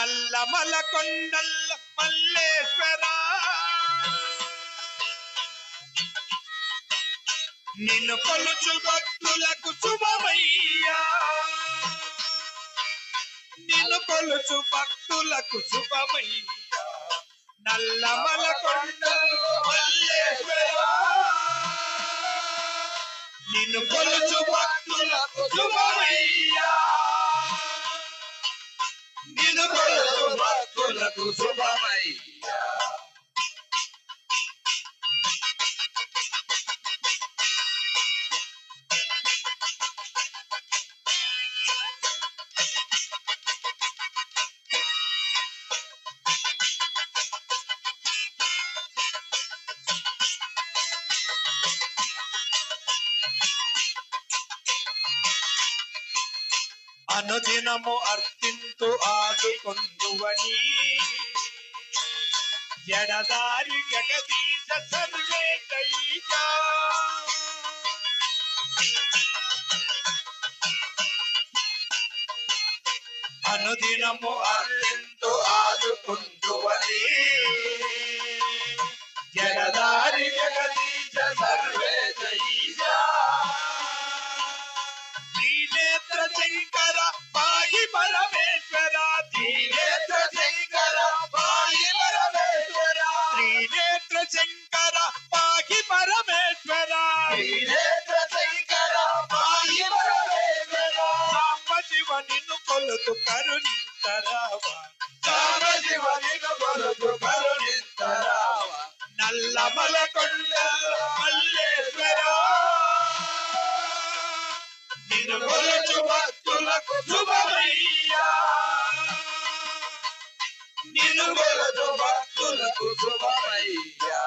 నల్లమల కొండల్ల మల్లేశ్వర నిన్ను కొలుచు భక్తులకు శుభమయ్యా నిన్ను కొలుచు భక్తులకు శుభమయ్యా నల్లమల కొండల్ల మల్లేశ్వర నిన్ను కొలుచు భక్తులకు శుభమయ్యా నిన్ను కొలుచు భక్తులకు శుభమయ్యా అనుదినము అర్పింతు ఆదుకొందువని జడదారి జగదీశ సర్వేశైక అనుదినము అర్పింతు ఆదుకొందువని జడదారి జగదీశ సర్వేశైక త్రినేత్ర శంకర పాయి పరమేశ్వర త్రినేత్ర శంకర పాయి పరమేశ్వర త్రినేత్ర శంకర పాయి పరమేశ్వర త్రినేత్ర శంకర పాయి పరమేశ్వర సాంబ శివ నిన్ను కొలుతు కరుణింతరావా సాంబ శివ నిన్ను కొలుతు కరుణింతరావా నల్లమల కొండల్ల మల్లేశ్వర నిన్ను కొలుచు భక్తులకు శుభమయ్యా నిన్ను కొలుచు భక్తులకు శుభమయ్యా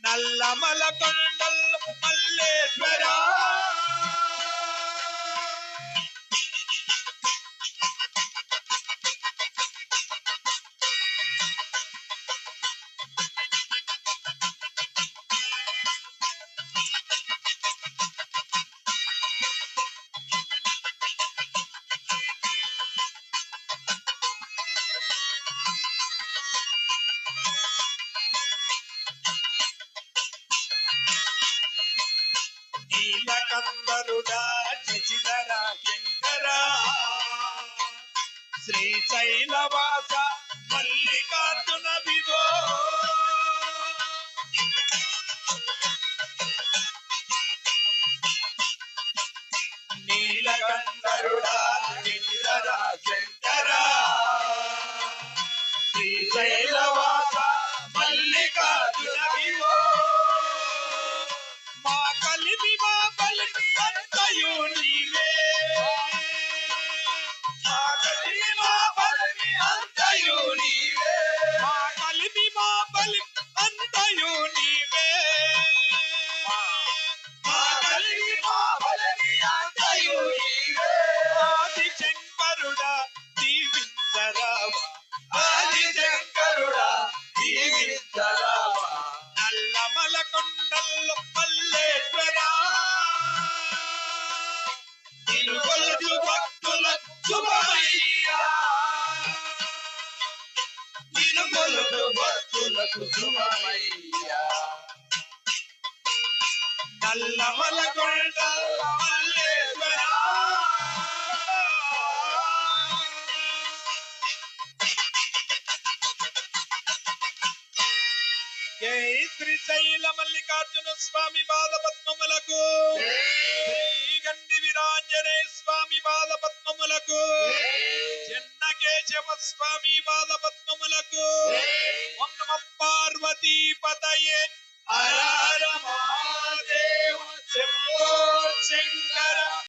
నల్లమల కొండల్ల మల్లేశ్వర నీలకందరుడా శశిధర శంకర శ్రీశైలవాస మల్లికార్జున విభో నీలకందరుడా శశిధర శంకర శ్రీశైలవాస మల్లికార్జున విభో మా కలిమి అంతయు నీవే మా కలిమి అంతయు నీవే మా కలిమి అంతయు నీవే మా కలిమి అంతయు నీవే ఆది శంకరుడా దీవించరావా ఆది శంకరుడా దీవించరావా నల్లమల కొండల్లో మల్లేశ్వర నిన్ను కొలుచు భక్తులకు శుభమయ్యా నిన్ను కొలుచు భక్తులకు శుభమయ్యా నల్లమల కొండల్లో మల్లేశ్వర జై శ్రీశైల మల్లికార్జున స్వామి పాదపద్మములకు శ్రీ గండి వీరాంజనేయ స్వామి పాదపద్మములకు చెన్నకేశవ స్వామి పాదపద్మములకు ఓం నమః పార్వతీ పతయే హర హర మహాదేవ శంభో శంకర